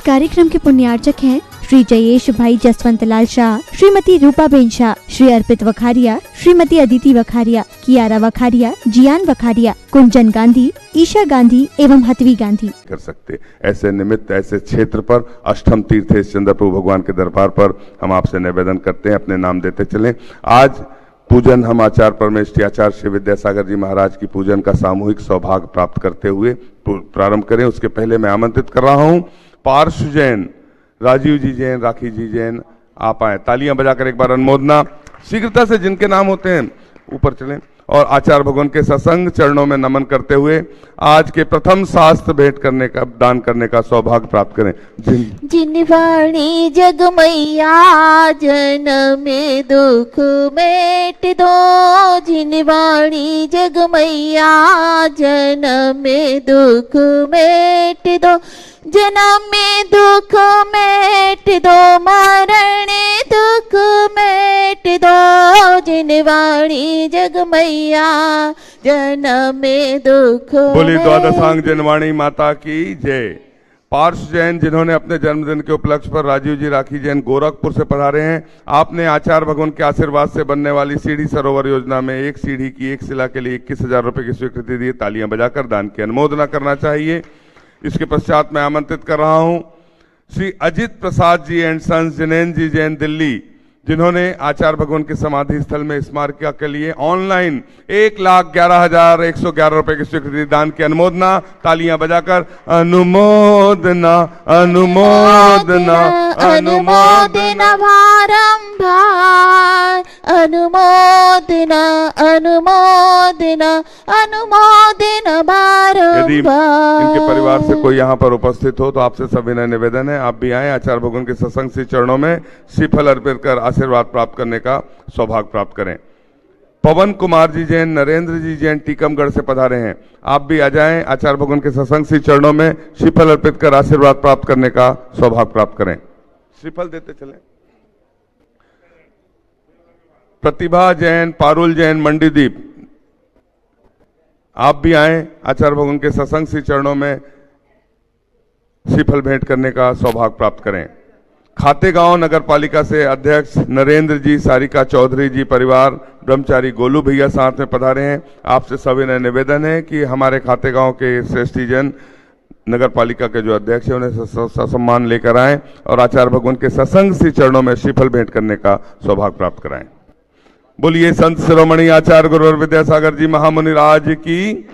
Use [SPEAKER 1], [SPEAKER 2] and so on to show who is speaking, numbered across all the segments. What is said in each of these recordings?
[SPEAKER 1] कार्यक्रम के पुण्यार्चक हैं श्री जयेश भाई जसवंत लाल शाह, श्रीमती रूपाबेन शाह, श्री अर्पित वखारिया, श्रीमती अदिति वखारिया, कियारा वखारिया, जियान वखारिया, कुंजन गांधी, ईशा गांधी एवं हतवी गांधी
[SPEAKER 2] कर सकते। ऐसे निमित्त ऐसे क्षेत्र पर अष्टम तीर्थेश चंद्र प्रभु भगवान के दरबार पर हम आपसे निवेदन करते हैं, अपने नाम देते चलें। आज पूजन हम आचार्य परमेष्ठी आचार्य श्री विद्यासागर जी महाराज की पूजन का सामूहिक सौभाग्य प्राप्त करते हुए प्रारंभ करें। उसके पहले मैं आमंत्रित कर रहा हूं पार्श्व जैन, राजीव जी जैन, राखी जी जैन, आप आए। तालियां बजाकर एक बार अनुमोदना शीघ्रता से जिनके नाम होते हैं ऊपर चलें और आचार्य भगवान के सत्संग चरणों में नमन करते हुए आज के प्रथम शास्त्र भेंट करने का, दान करने का सौभाग्य प्राप्त करें।
[SPEAKER 3] जिनवाणी जग मैया जन में दुख मेट दो, जिनवाणी जग मैया जन में दुख मेट दो, जन्म में दुख मेट दो, मरण दुख मेट दो, जिनवाणी जग मैया जन्म में दुख।
[SPEAKER 2] बोली द्वादशांग जिनवाणी माता की जय। पार्श्व जैन जिन्होंने अपने जन्मदिन के उपलक्ष्य पर राजीव जी राखी जैन गोरखपुर से पधारे हैं, आपने आचार्य भगवान के आशीर्वाद से बनने वाली सीढ़ी सरोवर योजना में एक सीढ़ी की एक शिला के लिए 21,000 रुपए की स्वीकृति दी। तालियां बजाकर दान की अनुमोदना करना चाहिए। इसके पश्चात मैं आमंत्रित कर रहा हूं श्री अजित प्रसाद जी एंड सन्स जिनेन्द्र जी जैन दिल्ली, जिन्होंने आचार्य भगवान के समाधि स्थल में स्मारक के लिए ऑनलाइन 1,11,111 रुपए की स्वीकृति दान की अनुमोदना। तालियां बजाकर अनुमोदना अनुमोदना अनुमोदना
[SPEAKER 3] बारंबार, अनुमोदना अनुमोदना अनुमोदना बारंबार।
[SPEAKER 2] यदि इनके परिवार से कोई यहाँ पर उपस्थित हो तो आपसे सविनय निवेदन है, आप भी आए, आचार्य भगवान के सत्संग श्री चरणों में श्रीफल अर्पित कर आशीर्वाद प्राप्त करने का सौभाग्य प्राप्त करें। पवन कुमार जी जैन, नरेंद्र जी जैन टीकमगढ़ से पधारे हैं, आप भी आ जाएं, आचार्य भगवान के सत्संग श्री चरणों में श्रीफल अर्पित कर आशीर्वाद प्राप्त करने का सौभाग्य प्राप्त करें। श्रीफल देते चलें। प्रतिभा जैन, पारुल जैन, मंडीदीप, आप भी आए, आचार्य भगवान के सत्संग श्री चरणों में श्रीफल भेंट करने का सौभाग्य प्राप्त करें। खातेगांव नगर पालिका से अध्यक्ष नरेंद्र जी, सारिका चौधरी जी परिवार, ब्रह्मचारी गोलू भैया साथ में पधारे हैं। आपसे सविनय निवेदन है कि हमारे खातेगांव के श्रेष्ठीजन नगर पालिका के जो अध्यक्ष हैं उन्हें सम्मान लेकर आए और आचार्य भगवान के सत्संग श्री चरणों में श्रीफल भेंट करने का सौभाग्य प्राप्त कराएं। बोलिए संत शिरोमणि आचार्य गुरुवर विद्यासागर जी महामुनि राज की।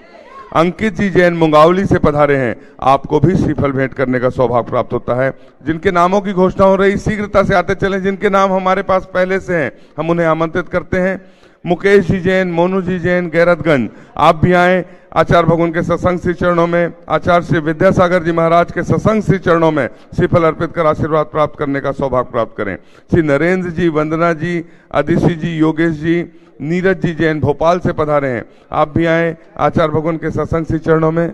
[SPEAKER 2] अंकित जी जैन मुंगावली से पधारे हैं, आपको भी श्रीफल भेंट करने का सौभाग्य प्राप्त होता है। जिनके नामों की घोषणा हो रही शीघ्रता से आते चलें, जिनके नाम हमारे पास पहले से हैं हम उन्हें आमंत्रित करते हैं। मुकेश जी जैन, मोनू जी जैन, गैरतगंज, आप भी आए, आचार्य भगवान के सत्संग श्री चरणों में आचार्य श्री विद्यासागर जी महाराज के सत्संग श्री चरणों में श्रीफल अर्पित कर आशीर्वाद प्राप्त करने का सौभाग्य प्राप्त करें। श्री नरेंद्र जी, वंदना जी, अदिति जी, योगेश जी, नीरज जी जैन भोपाल से पधारे हैं, आप भी आए, आचार्य भगवान के सत्संग श्री चरणों में।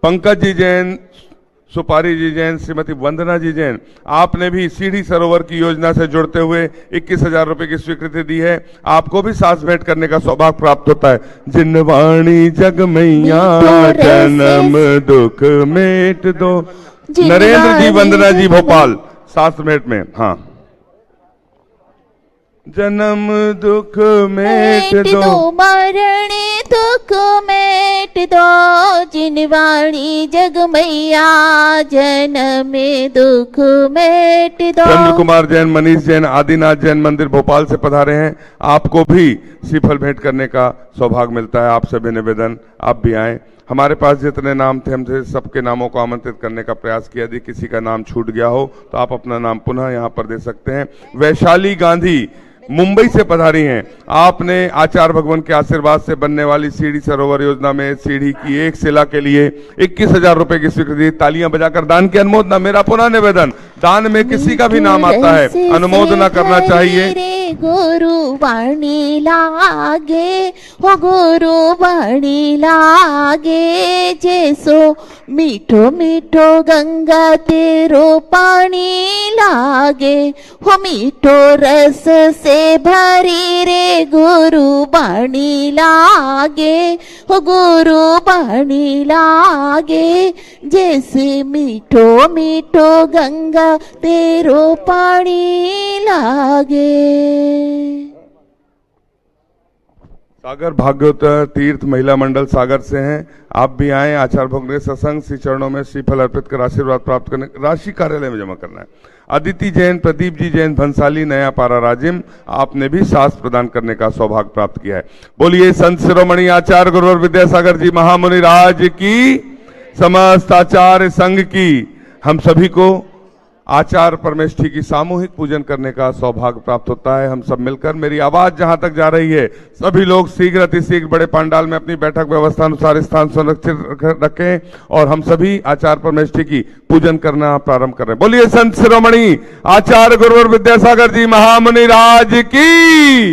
[SPEAKER 2] पंकज जी जैन, सुपारी जी जैन, श्रीमती वंदना जी जैन, आपने भी सीढ़ी सरोवर की योजना से जुड़ते हुए 21,000 रुपए की स्वीकृति दी है, आपको भी साथ भेंट करने का सौभाग्य प्राप्त होता है। जिनवाणी जग मैया जन्म दुख मेट दो, नरेंद्र जी, वंदना जी भोपाल साथ भेंट में। हाँ, जन्म दुख मेट दो,
[SPEAKER 3] मरण दुख मेट दो, जिनवाणी जग मैया जन्म में दुख मेट दो।
[SPEAKER 2] चंद्र कुमार जैन, मनीष जैन, आदिनाथ जैन मंदिर भोपाल से पधारे हैं, आपको भी श्रीफल भेंट करने का सौभाग्य मिलता है। आप सभी निवेदन, आप भी आए। हमारे पास जितने नाम थे हमसे सबके नामों को आमंत्रित करने का प्रयास किया। यदि किसी का नाम छूट गया हो तो आप अपना नाम पुनः यहाँ पर दे सकते हैं। वैशाली गांधी मुंबई से पधारी हैं, आपने आचार्य भगवान के आशीर्वाद से बनने वाली सीढ़ी सरोवर योजना में सीढ़ी की एक शिला के लिए 21,000 रुपए की स्वीकृति। तालियां बजाकर दान की अनुमोदना। मेरा पुनः निवेदन, दान में किसी का भी नाम आता है अनुमोदना करना चाहिए।
[SPEAKER 3] गुरु वाणी लागे हो, गुरु वाणी लागे, जैसो मीठो मीठो गंगा तेरो पानी लागे, हो मीठो रस से भरी रे गुरु बाणी लागे, हो गुरु बाणी लागे। जैसे मीठो मीठो गंगा तेरो पानी लागे।
[SPEAKER 2] सागर भाग्योत्तर तीर्थ महिला मंडल सागर से हैं। आप भी आए, आचार्य भगवान के सत्संग श्री चरणों में श्रीफल अर्पित कर आशीर्वाद प्राप्त करने, राशि कार्यालय में जमा करना है। अदिति जैन, प्रदीप जी जैन, भंसाली, नया पारा, राजिम, आपने भी सास प्रदान करने का सौभाग्य प्राप्त किया है। बोलिए संत शिरोमणि आचार्य गुरुवर विद्यासागर जी महामुनि राज की, समस्त आचार्य संघ की। हम सभी को आचार्य परमेष्ठी की सामूहिक पूजन करने का सौभाग्य प्राप्त होता है। हम सब मिलकर, मेरी आवाज जहां तक जा रही है, सभी लोग शीघ्र अतिशीघ्र बड़े पंडाल में अपनी बैठक व्यवस्था अनुसार स्थान सुरक्षित रखें और हम सभी आचार्य परमेष्ठी की पूजन करना प्रारंभ कर रहे हैं। बोलिए संत शिरोमणि आचार्य गुरुवर विद्यासागर जी महामुनि राज की।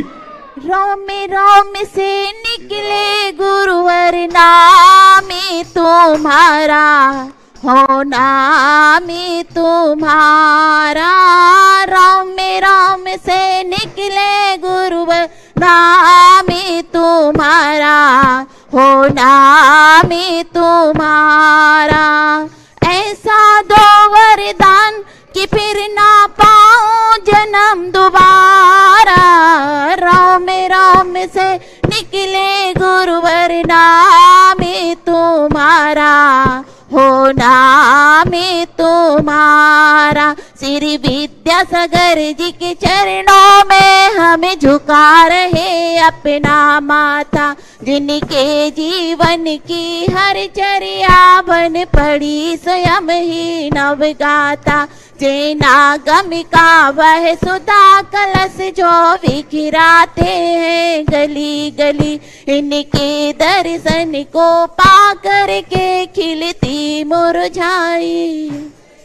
[SPEAKER 3] रोम रोम से निकले गुरुवर नाम तुम्हारा, हो नाम तुम्हारा। राम राम से निकले गुरुवर नाम तुम्हारा, हो नाम तुम्हारा। ऐसा दो वरदान कि फिर ना पाऊं जन्म दोबारा। राम राम से निकले गुरुवर नाम तुम्हारा, हो नाम तुम्हारा। श्री विद्यासागर जी के चरणों में हमें झुका रहे अपना माथा, जिनके जीवन की हर चर्या बन पड़ी स्वयं ही नवगाथा। चेनागम का वह सुधा कलश जो बिखराते हैं गली गली, इनके दर्शन को पा करके खिलती मुरझाई।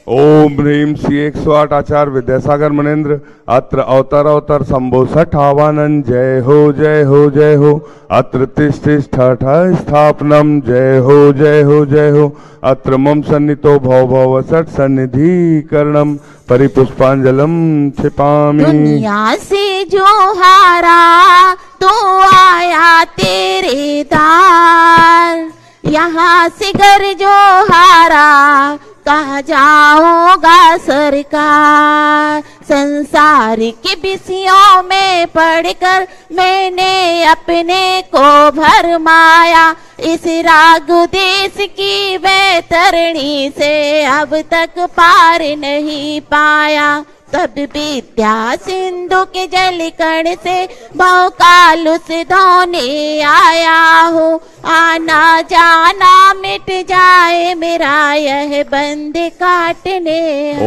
[SPEAKER 2] ओम ह्रीम श्री 108 आचार्य विद्यासागर मनेन्द्र अत्र अवतर अवतर शंभो सठावानन। जय हो जय हो जय हो। अत्र तिष्ठ स्थापनम। जय हो जय हो जय हो। अत्र मम सन्नितो भव भव सठ सन्निधि करणम परिपुष्पांजलम क्षिपामि।
[SPEAKER 3] दुनिया से जो हारा तो आया तेरे द्वार, यहाँ से घर जो हारा कहाँ जाओगा सरकार। संसार के विषयों में पढ़कर मैंने अपने को भरमाया, इस राग देश की वैतरणी से अब तक पार नहीं पाया। तब विद्या सिंधु के जल कण से बहुकाल से धोने आया हूँ। आना जाना मिट जाए मेरा यह बंद काटने।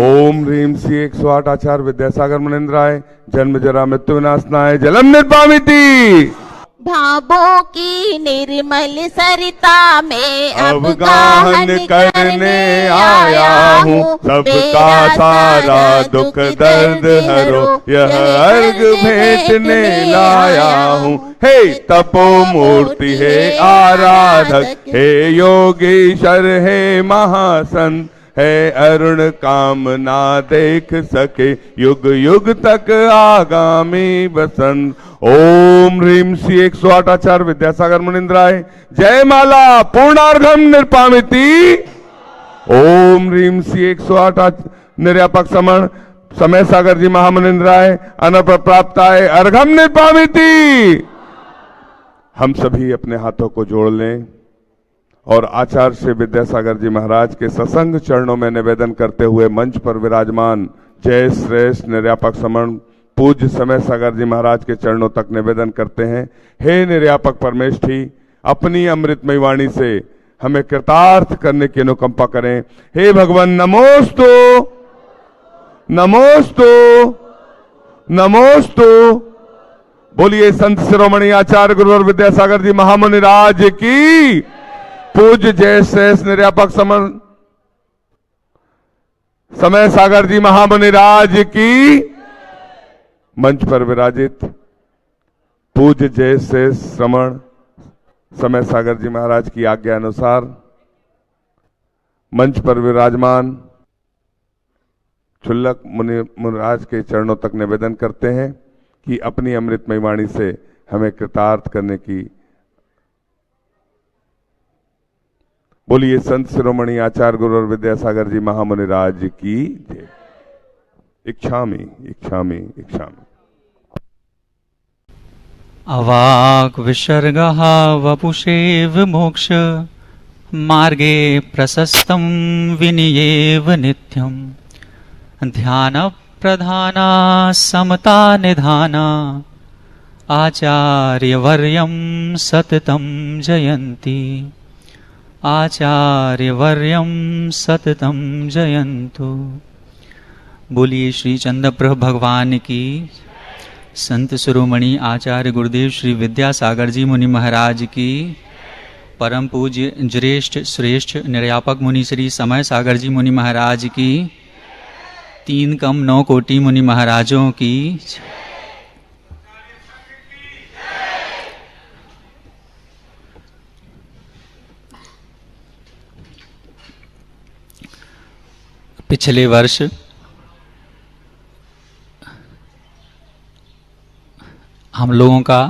[SPEAKER 2] ओम ह्रीम श्री 108 आचार्य विद्यासागर मनेन्द्राय। जन्म जरा मृत्यु विनाशनाय जलम निर्वामिति।
[SPEAKER 3] भावों की निर्मल सरिता में
[SPEAKER 2] अब गाहन करने आया हूँ। सबका सारा दुख दर्द हरो यह अर्घ भेंटने लाया हूँ। हे तपो मूर्ति हे आराधक, हे योगीश्वर हे महासंत, है अरुण कामना देख सके युग युग तक आगामी बसंत। ओम ह्रीम श्री 108 आचार्य विद्यासागर मुनिंद्राय। जय माला पूर्णार्घम निर्पामिति। ओम ह्रीम श्री 108 निर्यापक समण समय सागर जी महामुनिंद्राय अनपर प्राप्ताय अर्घम निर्पामिति। हम सभी अपने हाथों को जोड़ लें और आचार्य श्री विद्यासागर जी महाराज के सत्संग चरणों में निवेदन करते हुए मंच पर विराजमान जय श्रेष्ठ निर्यापक समण पूज्य समय सागर जी महाराज के चरणों तक निवेदन करते हैं। हे निर्यापक परमेष्ठी, अपनी अमृतमयी वाणी से हमें कृतार्थ करने की अनुकंपा करें। हे भगवान नमोस्तु नमोस्तु नमोस्तु। बोलिए संत शिरोमणि आचार्य गुरुवर विद्यासागर जी महामुनि राज की। पूज्य जय श्रेष्ठ निर्यापक समण समय सागर जी महामुनि राज की। मंच पर विराजित पूज्य जय श्रेष्ठ श्रमण समय सागर जी महाराज की आज्ञा अनुसार मंच पर विराजमान क्षुल्लक मुनिराज के चरणों तक निवेदन करते हैं कि अपनी अमृतमयी वाणी से हमें कृतार्थ करने की। बोलिए संत शिरोमणि आचार्य गुरु और विद्यासागर जी महामुनिराज जी की जय। इच्छामि इच्छामि इच्छामि।
[SPEAKER 4] अवाक् विसर्गः वपुषेव मोक्ष मार्गे प्रशस्तं विनियेव नित्यं ध्यान प्रधाना समता निधाना आचार्यवर्यं सततं जयन्ति आचार्यवर्यं सततं जयन्तु। बोलिए श्री चंद्रप्रभ भगवान की। संत शिरोमणि आचार्य गुरुदेव श्री विद्यासागर जी मुनि महाराज की। परम पूज्य ज्येष्ठ श्रेष्ठ निर्यापक मुनि श्री समय सागर जी मुनि महाराज की। 3 कम 9 कोटि मुनि महाराजों की। पिछले वर्ष हम लोगों का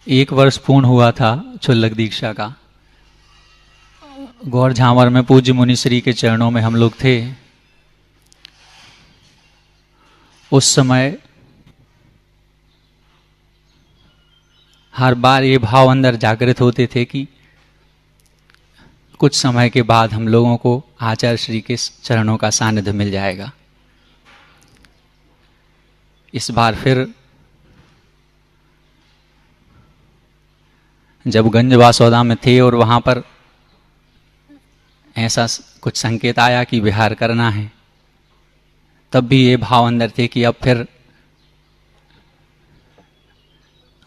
[SPEAKER 4] 1 वर्ष पूर्ण हुआ था क्षुल्लक दीक्षा का। गौर झामर में पूज्य मुनिश्री के चरणों में हम लोग थे। उस समय हर बार ये भाव अंदर जागृत होते थे कि कुछ समय के बाद हम लोगों को आचार्य श्री के चरणों का सानिध्य मिल जाएगा। इस बार फिर जब गंजवासौदा में थे और वहां पर ऐसा कुछ संकेत आया कि विहार करना है, तब भी ये भाव अंदर थे कि अब फिर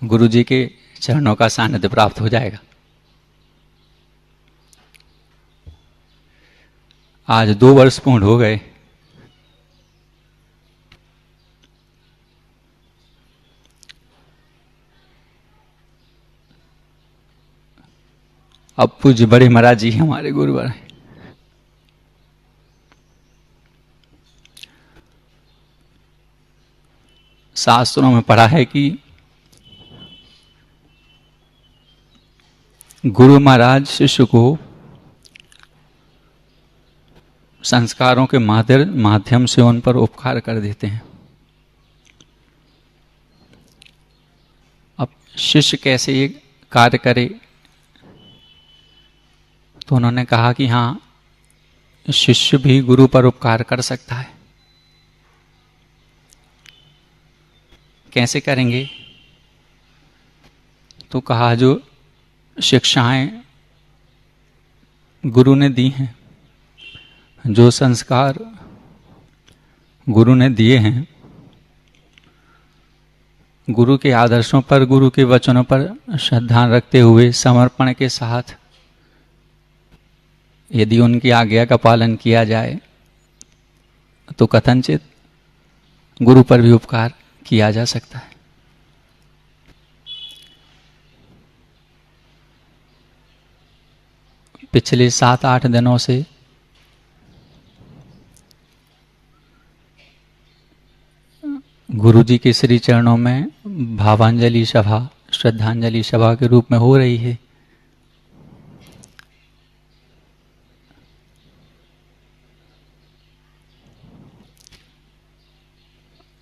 [SPEAKER 4] गुरु जी के चरणों का सानिध्य प्राप्त हो जाएगा। आज 2 वर्ष पूर्ण हो गए। अब पूज्य बड़े महाराज जी हमारे गुरुवर हैं। शास्त्रों में पढ़ा है कि गुरु महाराज शिष्य को संस्कारों के माध्यम से उन पर उपकार कर देते हैं। अब शिष्य कैसे ये कार्य करे, तो उन्होंने कहा कि हाँ, शिष्य भी गुरु पर उपकार कर सकता है। कैसे करेंगे? तो कहा जो शिक्षाएं गुरु ने दी हैं, जो संस्कार गुरु ने दिए हैं, गुरु के आदर्शों पर, गुरु के वचनों पर श्रद्धा रखते हुए समर्पण के साथ यदि उनकी आज्ञा का पालन किया जाए तो कथनचित गुरु पर भी उपकार किया जा सकता है। पिछले 7-8 दिनों से गुरु जी के श्री चरणों में भावांजलि सभा, श्रद्धांजलि सभा के रूप में हो रही है।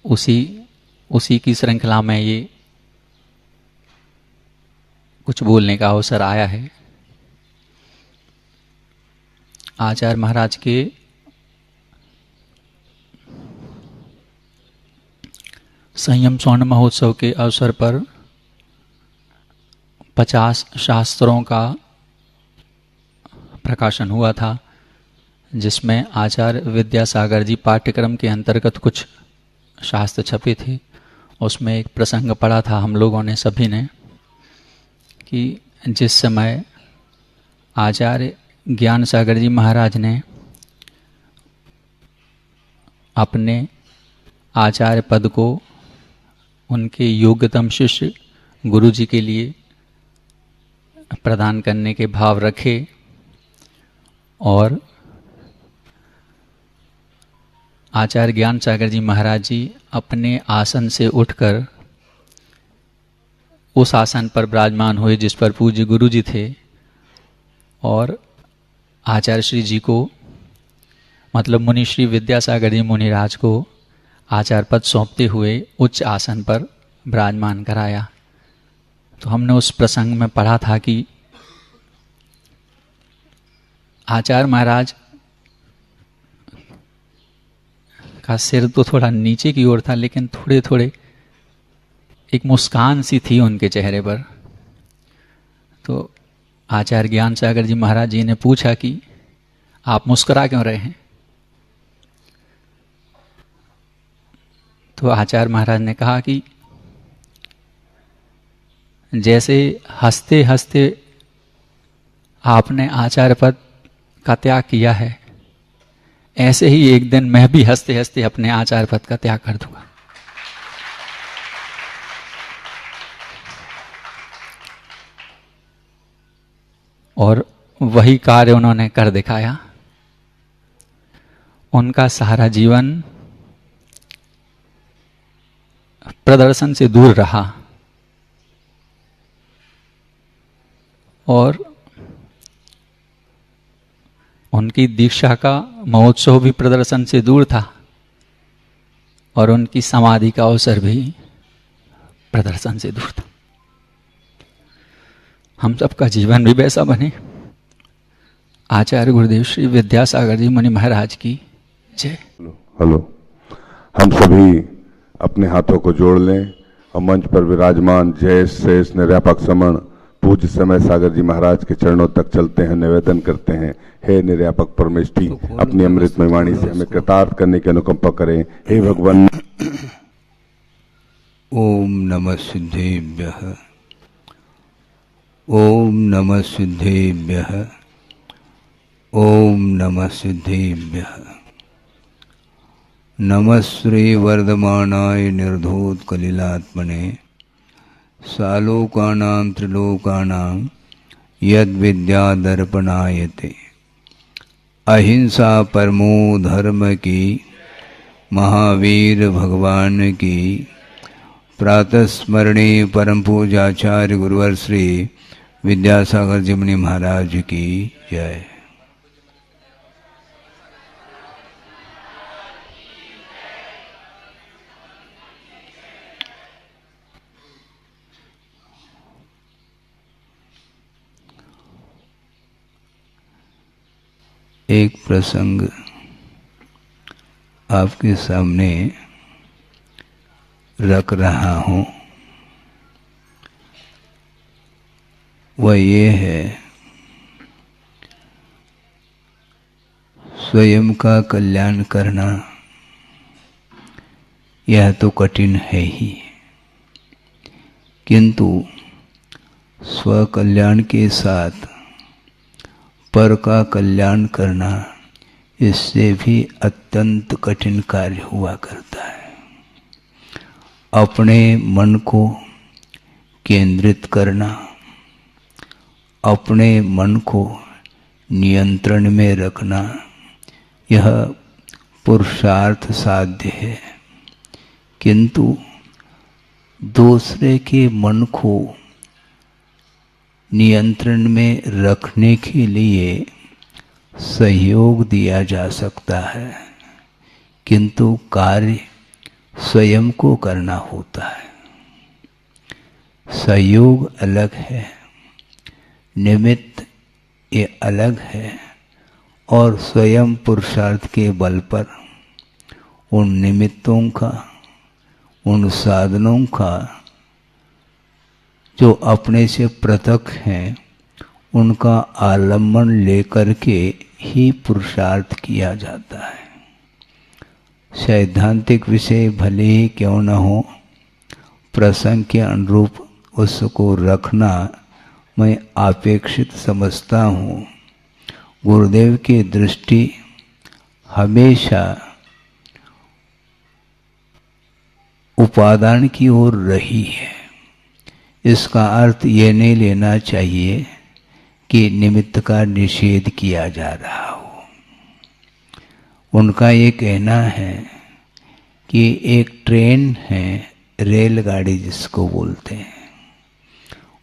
[SPEAKER 4] उसी की श्रृंखला में ये कुछ बोलने का अवसर आया है। आचार्य महाराज के संयम स्वर्ण महोत्सव के अवसर पर 50 शास्त्रों का प्रकाशन हुआ था, जिसमें आचार्य विद्यासागर जी पाठ्यक्रम के अंतर्गत कुछ शास्त्र छपे थे। उसमें एक प्रसंग पढ़ा था हम लोगों ने, सभी ने, कि जिस समय आचार्य ज्ञान सागर जी महाराज ने अपने आचार्य पद को उनके योग्यतम शिष्य गुरु जी के लिए प्रदान करने के भाव रखे और आचार्य ज्ञान सागर जी महाराज जी अपने आसन से उठकर उस आसन पर विराजमान हुए जिस पर पूज्य गुरु जी थे और आचार्य श्री जी को मतलब मुनि श्री विद्यासागर जी मुनिराज को आचार्य पद सौंपते हुए उच्च आसन पर विराजमान कराया। तो हमने उस प्रसंग में पढ़ा था कि आचार्य महाराज का सिर तो थोड़ा नीचे की ओर था, लेकिन थोड़े थोड़े एक मुस्कान सी थी उनके चेहरे पर। तो आचार्य ज्ञान सागर जी महाराज जी ने पूछा कि आप मुस्कुरा क्यों रहे हैं? तो आचार्य महाराज ने कहा कि जैसे हंसते हंसते आपने आचार्य पद का त्याग किया है, ऐसे ही एक दिन मैं भी हंसते हंसते अपने आचार्य पद का त्याग कर दूंगा। और वही कार्य उन्होंने कर दिखाया। उनका सारा जीवन प्रदर्शन से दूर रहा और उनकी दीक्षा का महोत्सव भी प्रदर्शन से दूर था और उनकी समाधि का अवसर भी प्रदर्शन से दूर था। हम सबका जीवन भी वैसा बने। आचार्य गुरुदेव श्री विद्यासागर जी मुनि महाराज की जय।
[SPEAKER 2] हेलो, हम सभी अपने हाथों को जोड़ लें और मंच पर विराजमान जय शेष निर्व्यापक समण पूज्य समय सागर जी महाराज के चरणों तक चलते हैं, निवेदन करते हैं। हे निर्व्यापक परमेष्ठी, अपनी अमृतमय वाणी से हमें कृतार्थ करने की अनुकंपा करें। हे भगवान।
[SPEAKER 5] ओम नमः सिद्धेभ्यः, ओम नमः सिद्धेभ्यः, ओम नमः सिद्धेभ्यः। नमः श्री वर्धमानाय निर्धूत कलिलात्मने सालोकानां त्रिलोकानां यद् विद्यादर्पणायते। अहिंसा परमो धर्म की महावीर भगवान की प्रातः स्मरणीय परम पूजाचार्य गुरुवर श्री विद्यासागर जी मुनि महाराज की जय। एक प्रसंग आपके सामने रख रहा हूँ। वह ये है, स्वयं का कल्याण करना यह तो कठिन है ही, किंतु स्व कल्याण के साथ पर का कल्याण करना इससे भी अत्यंत कठिन कार्य हुआ करता है। अपने मन को केंद्रित करना, अपने मन को नियंत्रण में रखना, यह पुरुषार्थ साध्य है, किंतु दूसरे के मन को नियंत्रण में रखने के लिए सहयोग दिया जा सकता है, किंतु कार्य स्वयं को करना होता है। सहयोग अलग है, निमित्त ये अलग है, और स्वयं पुरुषार्थ के बल पर उन निमित्तों का, उन साधनों का जो अपने से पृथक हैं, उनका आलम्बन लेकर के ही पुरुषार्थ किया जाता है। सैद्धांतिक विषय भले ही क्यों न हो, प्रसंग के अनुरूप उसको रखना मैं अपेक्षित समझता हूँ। गुरुदेव की दृष्टि हमेशा उपादान की ओर रही है। इसका अर्थ ये नहीं लेना चाहिए कि निमित्त का निषेध किया जा रहा हो। उनका ये कहना है कि एक ट्रेन है, रेलगाड़ी जिसको बोलते हैं,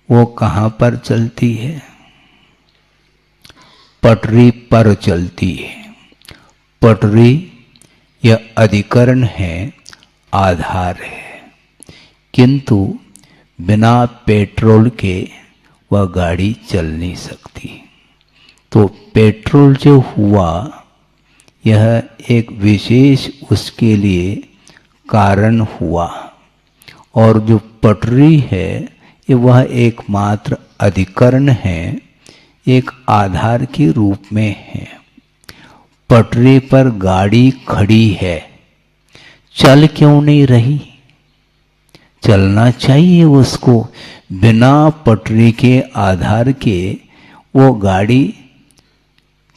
[SPEAKER 5] वो कहाँ पर चलती है? पटरी पर चलती है। पटरी यह अधिकरण है, आधार है, किंतु बिना पेट्रोल के वह गाड़ी चल नहीं सकती। तो पेट्रोल जो हुआ यह एक विशेष उसके लिए कारण हुआ, और जो पटरी है ये वह एकमात्र अधिकरण है, एक आधार के रूप में है। पटरी पर गाड़ी खड़ी है, चल क्यों नहीं रही? चलना चाहिए उसको। बिना पटरी के आधार के वो गाड़ी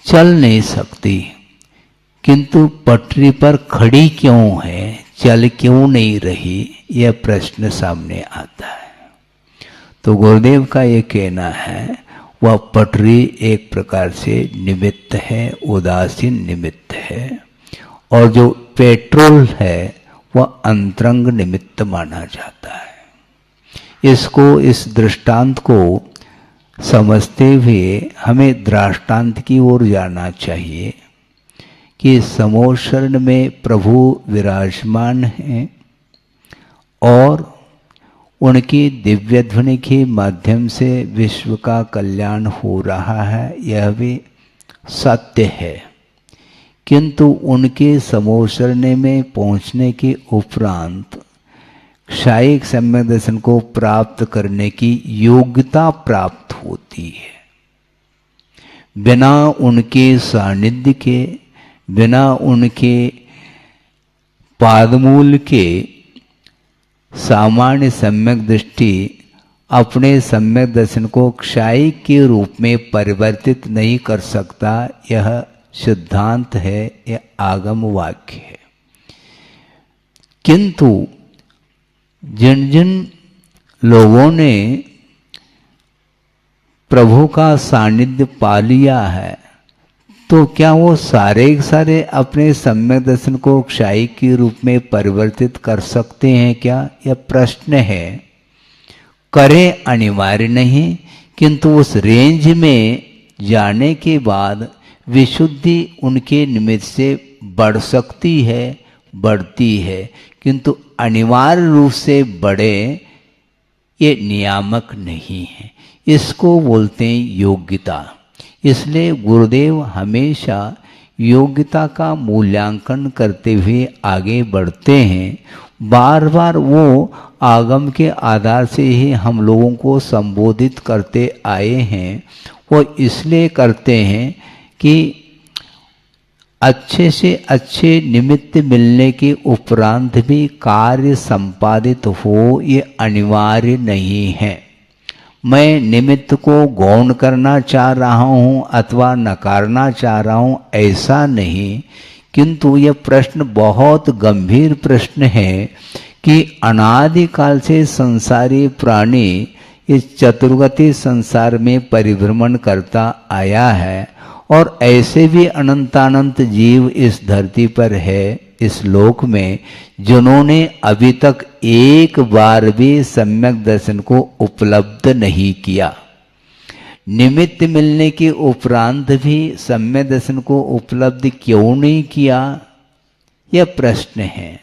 [SPEAKER 5] चल नहीं सकती, किंतु पटरी पर खड़ी क्यों है, चल क्यों नहीं रही, यह प्रश्न सामने आता है। तो गुरुदेव का ये कहना है वह पटरी एक प्रकार से निमित्त है, उदासीन निमित्त है, और जो पेट्रोल है वह अंतरंग निमित्त माना जाता है। इसको, इस दृष्टांत को समझते हुए हमें दृष्टांत की ओर जाना चाहिए कि समोशरण में प्रभु विराजमान हैं और उनकी दिव्य ध्वनि के माध्यम से विश्व का कल्याण हो रहा है, यह भी सत्य है। किंतु उनके समोशरणे में पहुंचने के उपरांत क्षायिक सम्यक दर्शन को प्राप्त करने की योग्यता प्राप्त होती है। बिना उनके सानिध्य के, बिना उनके पादमूल के सामान्य सम्यक दृष्टि अपने सम्यक दर्शन को क्षायिक के रूप में परिवर्तित नहीं कर सकता। यह सिद्धांत है, यह आगम वाक्य है। किंतु जिन जिन लोगों ने प्रभु का सानिध्य पा लिया है, तो क्या वो सारे सारे अपने सम्यक दर्शन को क्षायिक के रूप में परिवर्तित कर सकते हैं क्या? यह प्रश्न है। करें अनिवार्य नहीं, किंतु उस रेंज में जाने के बाद विशुद्धि उनके निमित्त से बढ़ सकती है, बढ़ती है, किंतु अनिवार्य रूप से बढ़े ये नियामक नहीं है। इसको बोलते हैं योग्यता। इसलिए गुरुदेव हमेशा योग्यता का मूल्यांकन करते हुए आगे बढ़ते हैं। बार बार वो आगम के आधार से ही हम लोगों को संबोधित करते आए हैं। वो इसलिए करते हैं कि अच्छे से अच्छे निमित्त मिलने के उपरांत भी कार्य संपादित हो, ये अनिवार्य नहीं है। मैं निमित्त को गौण करना चाह रहा हूँ अथवा नकारना चाह रहा हूँ, ऐसा नहीं। किंतु यह प्रश्न बहुत गंभीर प्रश्न है कि अनादिकाल से संसारी प्राणी इस चतुर्गति संसार में परिभ्रमण करता आया है, और ऐसे भी अनंतानंत जीव इस धरती पर है, इस लोक में, जिन्होंने अभी तक एक बार भी सम्यक दर्शन को उपलब्ध नहीं किया। निमित्त मिलने के उपरांत भी सम्यक दर्शन को उपलब्ध क्यों नहीं किया, यह प्रश्न है।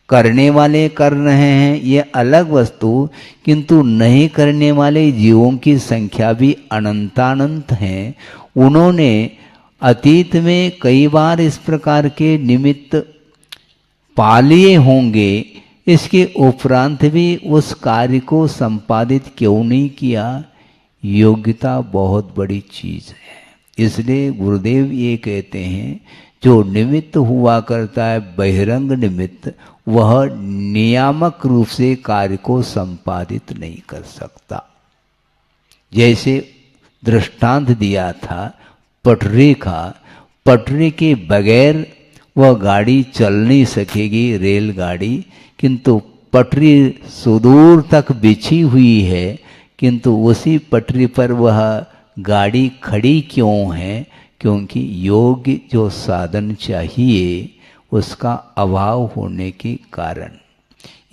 [SPEAKER 5] करने वाले कर रहे हैं ये अलग वस्तु, किंतु नहीं करने वाले जीवों की संख्या भी अनंतानंत हैं। उन्होंने अतीत में कई बार इस प्रकार के निमित्त पा लिए होंगे, इसके उपरांत भी उस कार्य को संपादित क्यों नहीं किया। योग्यता बहुत बड़ी चीज है। इसलिए गुरुदेव ये कहते हैं जो निमित्त हुआ करता है बहिरंग निमित्त, वह नियामक रूप से कार्य को संपादित नहीं कर सकता। जैसे दृष्टांत दिया था पटरी का, पटरी के बगैर वह गाड़ी चल नहीं सकेगी, रेलगाड़ी। किंतु पटरी सुदूर तक बिछी हुई है, किंतु उसी पटरी पर वह गाड़ी खड़ी क्यों है? क्योंकि योग्य जो साधन चाहिए उसका अभाव होने के कारण।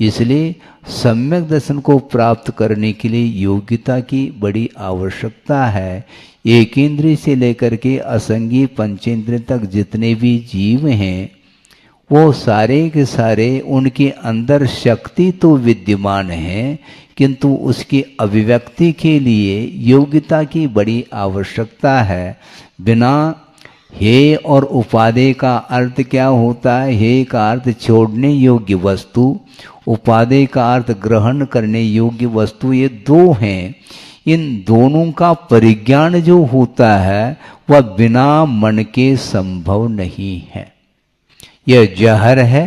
[SPEAKER 5] इसलिए सम्यक दर्शन को प्राप्त करने के लिए योग्यता की बड़ी आवश्यकता है। एक इंद्रिय से लेकर के असंगी पंचेंद्रिय तक जितने भी जीव हैं वो सारे के सारे उनके अंदर शक्ति तो विद्यमान है, किंतु उसकी अभिव्यक्ति के लिए योग्यता की बड़ी आवश्यकता है। बिना हे और उपादेय का अर्थ क्या होता है? हे का अर्थ छोड़ने योग्य वस्तु, उपादेय का अर्थ ग्रहण करने योग्य वस्तु, ये दो हैं। इन दोनों का परिज्ञान जो होता है वह बिना मन के संभव नहीं है। यह जहर है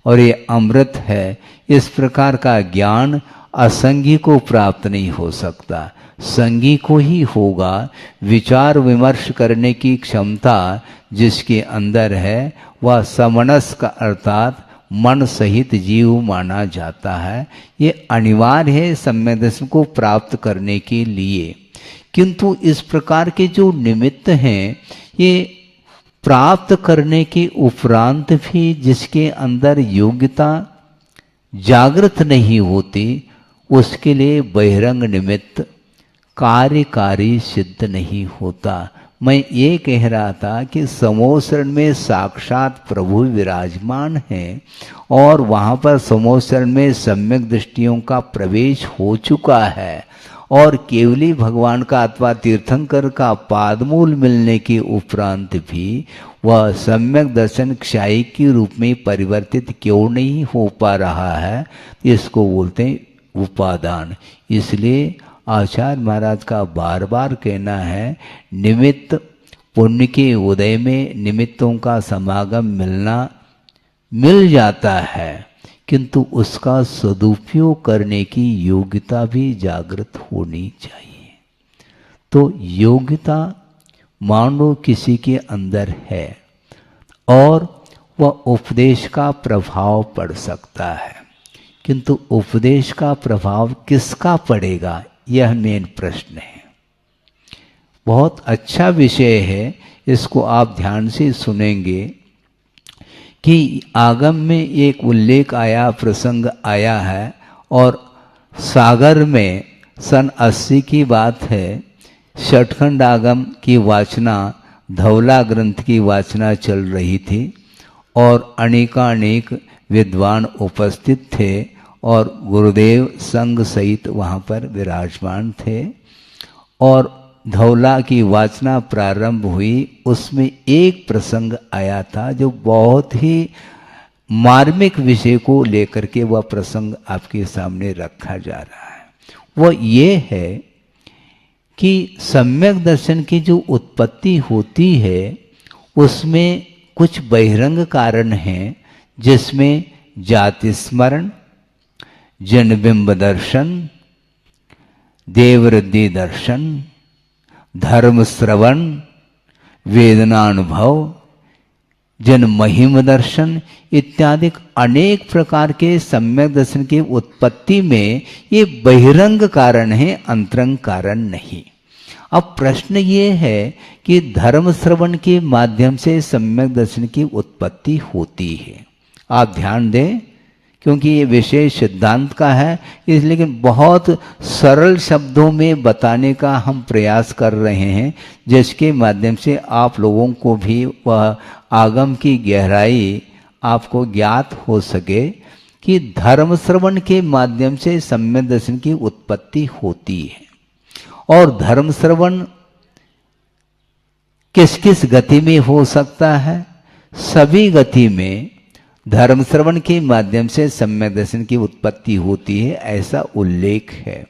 [SPEAKER 5] और ये अमृत है, इस प्रकार का ज्ञान असंगी को प्राप्त नहीं हो सकता, संगी को ही होगा। विचार विमर्श करने की क्षमता जिसके अंदर है वह समनस्क अर्थात मन सहित जीव माना जाता है। ये अनिवार्य है सम्यक दर्शन को प्राप्त करने के लिए। किंतु इस प्रकार के जो निमित्त हैं ये प्राप्त करने के उपरांत भी जिसके अंदर योग्यता जागृत नहीं होती उसके लिए बहिरंग निमित्त कार्यकारी सिद्ध नहीं होता। मैं ये कह रहा था कि समोसरण में साक्षात प्रभु विराजमान हैं और वहाँ पर समोसरण में सम्यक दृष्टियों का प्रवेश हो चुका है और केवली भगवान का अथवा तीर्थंकर का पादमूल मिलने के उपरांत भी वह सम्यक दर्शन क्षायी के रूप में परिवर्तित क्यों नहीं हो पा रहा है? इसको बोलते हैं उपादान। इसलिए आचार्य महाराज का बार बार कहना है निमित्त पुण्य के उदय में निमित्तों का समागम मिल जाता है, किंतु उसका सदुपयोग करने की योग्यता भी जागृत होनी चाहिए। तो योग्यता मान लो किसी के अंदर है और वह उपदेश का प्रभाव पड़ सकता है, किंतु उपदेश का प्रभाव किसका पड़ेगा यह मेन प्रश्न है। बहुत अच्छा विषय है, इसको आप ध्यान से सुनेंगे कि आगम में एक उल्लेख आया, प्रसंग आया है और सागर में सन 80 की बात है, षटखंड आगम की वाचना, धौला ग्रंथ की वाचना चल रही थी और अनेकानेक विद्वान उपस्थित थे और गुरुदेव संग सहित वहाँ पर विराजमान थे और धौला की वाचना प्रारंभ हुई। उसमें एक प्रसंग आया था जो बहुत ही मार्मिक विषय को लेकर के वह प्रसंग आपके सामने रखा जा रहा है। वह ये है कि सम्यक दर्शन की जो उत्पत्ति होती है उसमें कुछ बहिरंग कारण हैं, जिसमें जाति स्मरण, जनबिंब दर्शन, देववृद्धि दर्शन, धर्म श्रवण, वेदनानुभव, जन महिम दर्शन इत्यादि अनेक प्रकार के सम्यक दर्शन की उत्पत्ति में ये बहिरंग कारण है, अंतरंग कारण नहीं। अब प्रश्न ये है कि धर्म श्रवण के माध्यम से सम्यक दर्शन की उत्पत्ति होती है। आप ध्यान दें क्योंकि ये विषय सिद्धांत का है, इसलिए लेकिन बहुत सरल शब्दों में बताने का हम प्रयास कर रहे हैं, जिसके माध्यम से आप लोगों को भी वह आगम की गहराई आपको ज्ञात हो सके कि धर्म श्रवण के माध्यम से सम्यक दर्शन की उत्पत्ति होती है। और धर्म श्रवण किस किस गति में हो सकता है? सभी गति में धर्म श्रवण के माध्यम से सम्यक दर्शन की उत्पत्ति होती है, ऐसा उल्लेख है।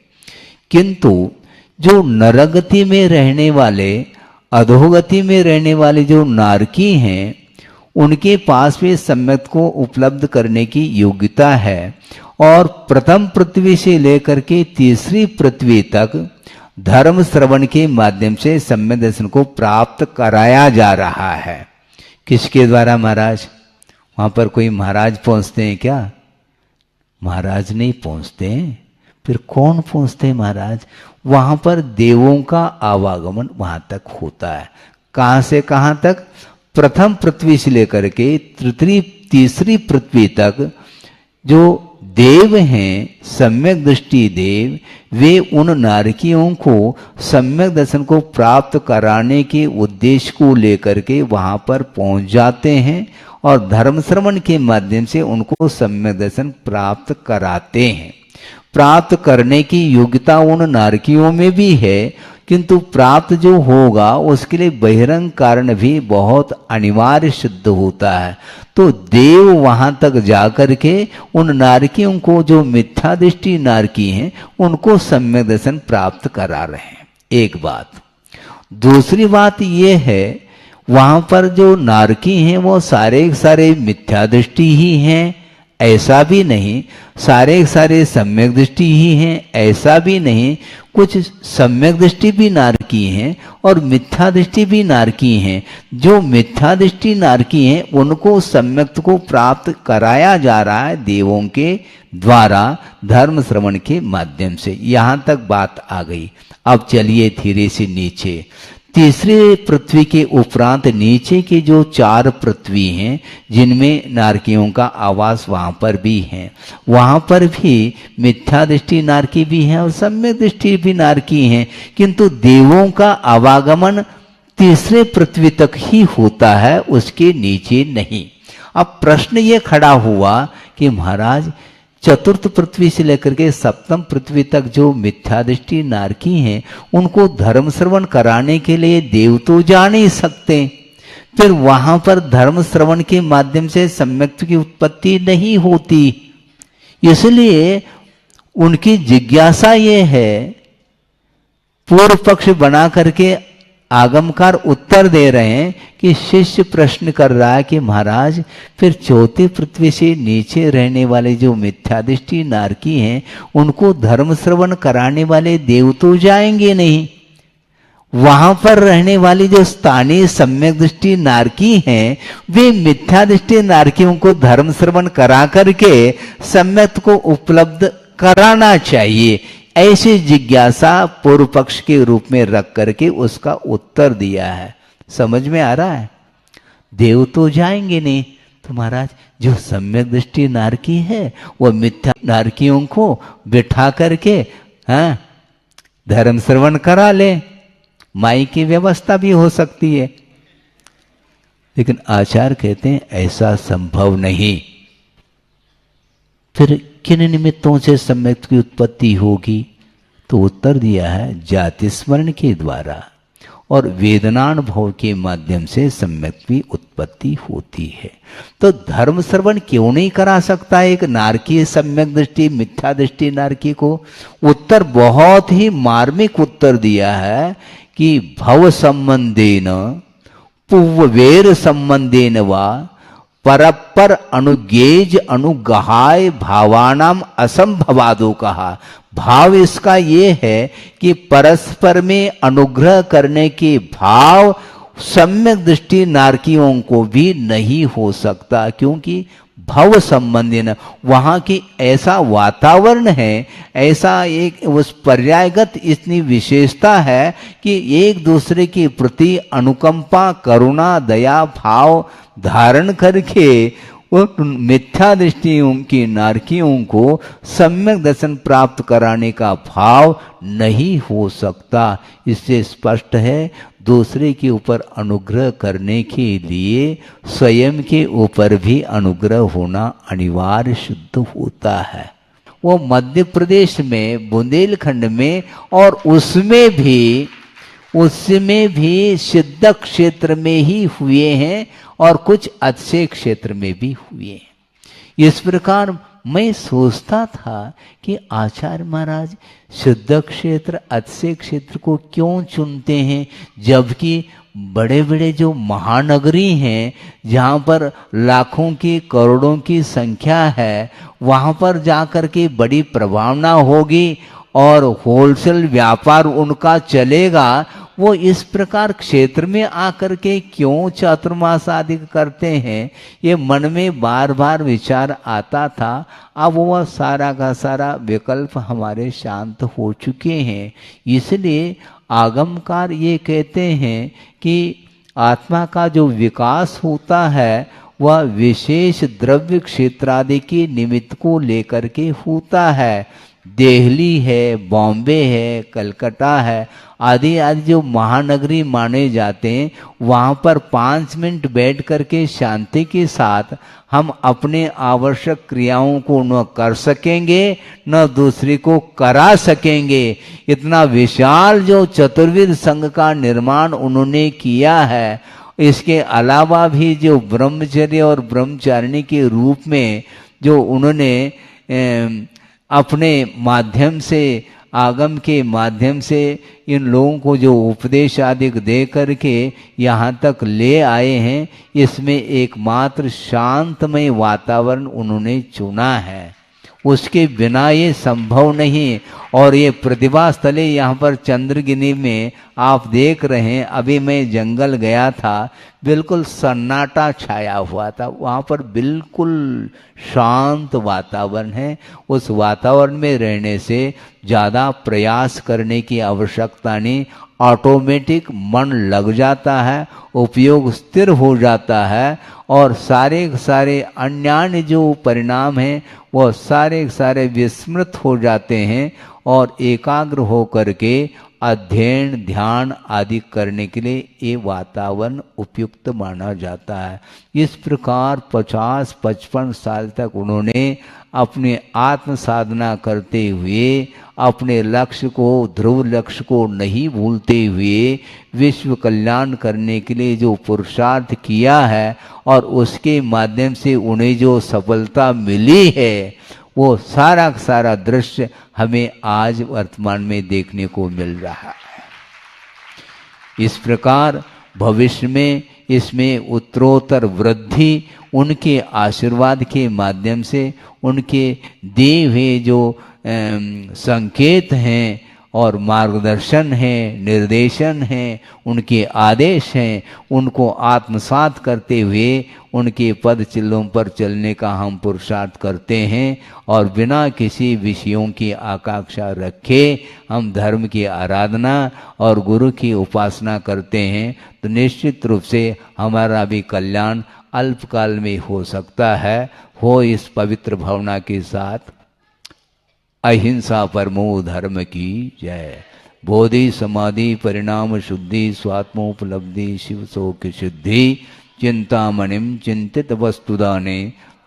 [SPEAKER 5] किंतु जो नरगति में रहने वाले, अधोगति में रहने वाले जो नारकी हैं, उनके पास भी सम्यक को उपलब्ध करने की योग्यता है और प्रथम पृथ्वी से लेकर के तीसरी पृथ्वी तक धर्म श्रवण के माध्यम से सम्यक दर्शन को प्राप्त कराया जा रहा है। किसके द्वारा? महाराज। वहां पर कोई महाराज पहुंचते हैं क्या? महाराज नहीं पहुंचते हैं। फिर कौन पहुंचते हैं? महाराज। वहां पर देवों का आवागमन वहां तक होता है। कहां से कहां तक? प्रथम पृथ्वी से लेकर के तीसरी पृथ्वी तक जो देव हैं, सम्यक दृष्टि देव, वे उन नारकियों को सम्यक दर्शन को प्राप्त कराने के उद्देश्य को लेकर के वहां पर पहुंच जाते हैं और धर्म श्रवण के माध्यम से उनको सम्यक दर्शन प्राप्त कराते हैं। प्राप्त करने की योग्यता उन नारकियों में भी है, किंतु प्राप्त जो होगा उसके लिए बहिरंग कारण भी बहुत अनिवार्य सिद्ध होता है। तो देव वहां तक जाकर के उन नारकियों को, जो मिथ्या दृष्टि नारकी हैं, उनको सम्यक दर्शन प्राप्त करा रहे हैं। एक बात। दूसरी बात ये है, वहां पर जो नारकी हैं वो सारे मिथ्या दृष्टि ही हैं, ऐसा भी नहीं। सारे सम्यक दृष्टि ही हैं, ऐसा भी नहीं। कुछ सम्यक दृष्टि भी नारकी हैं और मिथ्या दृष्टि भी नारकी हैं। जो मिथ्या दृष्टि नारकी हैं उनको सम्यक को प्राप्त कराया जा रहा है देवों के द्वारा धर्म श्रवण के माध्यम से। यहां तक बात आ गई। अब चलिए धीरे से नीचे। तीसरे पृथ्वी के उपरांत नीचे के जो 4 पृथ्वी हैं, जिनमें नारकियों का आवास वहां पर भी है, वहां पर भी मिथ्या दृष्टि नारकी भी है और सम्यक दृष्टि भी नारकी है, किंतु देवों का आवागमन तीसरे पृथ्वी तक ही होता है, उसके नीचे नहीं। अब प्रश्न ये खड़ा हुआ कि महाराज, चतुर्थ पृथ्वी से लेकर के सप्तम पृथ्वी तक जो मिथ्या दृष्टि नारकी हैं, उनको धर्म श्रवण कराने के लिए देव तो जा नहीं सकते, फिर वहां पर धर्म श्रवण के माध्यम से सम्यक की उत्पत्ति नहीं होती। इसलिए उनकी जिज्ञासा ये है, पूर्व पक्ष बना करके आगमकार उत्तर दे रहे हैं कि शिष्य प्रश्न कर रहा है कि महाराज, फिर चौथे पृथ्वी से नीचे रहने वाले जो मिथ्या दृष्टि नारकी हैं, उनको धर्म श्रवण कराने वाले देव तो जाएंगे नहीं। वहां पर रहने वाली जो स्थानीय सम्यक दृष्टि नारकी हैं, वे मिथ्या दृष्टि नारकियों को धर्म श्रवण करा करके सम्यक को उपलब्ध कराना चाहिए। ऐसी जिज्ञासा पूर्व पक्ष के रूप में रख करके उसका उत्तर दिया है। समझ में आ रहा है? देव तो जाएंगे नहीं, तो महाराज जो सम्यक दृष्टि नारकी है वो मिथ्या नारकियों को बिठा करके धर्म श्रवण करा ले। माई की व्यवस्था भी हो सकती है, लेकिन आचार्य कहते हैं ऐसा संभव नहीं। फिर किन निमित्तों से सम्यक की उत्पत्ति होगी? तो उत्तर दिया है, जाति स्मरण के द्वारा और वेदनानुभव के माध्यम से सम्यक की उत्पत्ति होती है। तो धर्म श्रवण क्यों नहीं करा सकता एक नारकी सम्यक दृष्टि मिथ्या दृष्टि नारकी को? उत्तर बहुत ही मार्मिक उत्तर दिया है कि भव संबंधेन पुव्वेर संबंधेन वा परपर अनुगेज अनुगहाय भावानाम असंभवादो कहा। भाव इसका ये है कि परस्पर में अनुग्रह करने के भाव सम्यक दृष्टि नारकियों को भी नहीं हो सकता, क्योंकि भव संबंधी न वहाँ की ऐसा वातावरण है, ऐसा एक उस पर्यायगत इतनी विशेषता है कि एक दूसरे के प्रति अनुकंपा करुणा दया भाव धारण करके वो मिथ्या दृष्टियों की नारकियों को सम्यक दर्शन प्राप्त कराने का भाव नहीं हो सकता। इससे स्पष्ट है दूसरे के ऊपर अनुग्रह करने के लिए स्वयं के ऊपर भी अनुग्रह होना अनिवार्य सिद्ध होता है। वो मध्य प्रदेश में बुंदेलखंड में और उसमें भी सिद्ध क्षेत्र में ही हुए हैं और कुछ अच्छे क्षेत्र में भी हुए हैं। इस प्रकार मैं सोचता था कि आचार्य महाराज सिद्ध क्षेत्र अच्छे क्षेत्र को क्यों चुनते हैं, जबकि बड़े बड़े जो महानगरी हैं जहाँ पर लाखों की करोड़ों की संख्या है, वहाँ पर जाकर के बड़ी प्रभावना होगी और होलसेल व्यापार उनका चलेगा। वो इस प्रकार क्षेत्र में आकर के क्यों चातुर्मास आदि करते हैं, ये मन में बार बार विचार आता था। अब वह सारा का सारा विकल्प हमारे शांत हो चुके हैं। इसलिए आगमकार ये कहते हैं कि आत्मा का जो विकास होता है वह विशेष द्रव्य क्षेत्र आदि के निमित्त को लेकर के होता है। दिल्ली है, बॉम्बे है, कलकत्ता है आदि आदि जो महानगरी माने जाते हैं, वहाँ पर 5 मिनट बैठ करके शांति के साथ हम अपने आवश्यक क्रियाओं को न कर सकेंगे न दूसरे को करा सकेंगे। इतना विशाल जो चतुर्विध संघ का निर्माण उन्होंने किया है, इसके अलावा भी जो ब्रह्मचर्य और ब्रह्मचारिणी के रूप में जो उन्होंने अपने माध्यम से, आगम के माध्यम से इन लोगों को जो उपदेश आदि दे करके यहाँ तक ले आए हैं, इसमें एकमात्र शांतमय वातावरण उन्होंने चुना है। उसके बिना ये संभव नहीं। और ये प्रतिभा स्थले यहाँ पर चंद्रगिरी में आप देख रहे हैं, अभी मैं जंगल गया था, बिल्कुल सन्नाटा छाया हुआ था, वहाँ पर बिल्कुल शांत वातावरण है। उस वातावरण में रहने से ज़्यादा प्रयास करने की आवश्यकता नहीं, ऑटोमेटिक मन लग जाता है, उपयोग स्थिर हो जाता है और सारे सारे अन्य जो परिणाम हैं वो सारे सारे विस्मृत हो जाते हैं और एकाग्र हो करके अध्ययन ध्यान आदि करने के लिए ये वातावरण उपयुक्त माना जाता है। इस प्रकार 50-55 साल तक उन्होंने अपने आत्म साधना करते हुए अपने लक्ष्य को, ध्रुव लक्ष्य को नहीं भूलते हुए विश्व कल्याण करने के लिए जो पुरुषार्थ किया है और उसके माध्यम से उन्हें जो सफलता मिली है, वो सारा सारा दृश्य हमें आज वर्तमान में देखने को मिल रहा है। इस प्रकार भविष्य में इसमें उत्तरोत्तर वृद्धि उनके आशीर्वाद के माध्यम से, उनके दिए हुए जो संकेत हैं और मार्गदर्शन है, निर्देशन है, उनके आदेश हैं, उनको आत्मसात करते हुए उनके पद चिल्लों पर चलने का हम पुरुषार्थ करते हैं और बिना किसी विषयों की आकांक्षा रखे हम धर्म की आराधना और गुरु की उपासना करते हैं, तो निश्चित रूप से हमारा भी कल्याण अल्पकाल में हो सकता है। हो इस पवित्र भावना के साथ अहिंसा परमो धर्म की जय। बोधि समाधि परिणाम शुद्धि स्वात्मोपलब्धि शिव शोक सिद्धि चिंतामणिम चिंतित वस्तुदाने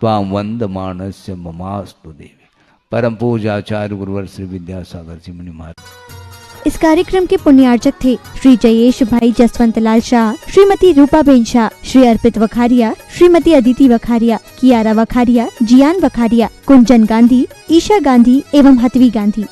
[SPEAKER 5] त्वां वंदमानस्य ममास्तु देवी। परम पूज्याचार्य गुरुवर श्री विद्यासागर जी मुनि महाराज।
[SPEAKER 1] इस कार्यक्रम के पुण्यार्चक थे श्री जयेश भाई जसवंत लाल शाह, श्रीमती रूपाबेन शाह, श्री अर्पित वखारिया, श्रीमती अदिति वखारिया, कियारा वखारिया, जियान वखारिया, कुंजन गांधी, ईशा गांधी एवं हथवी गांधी।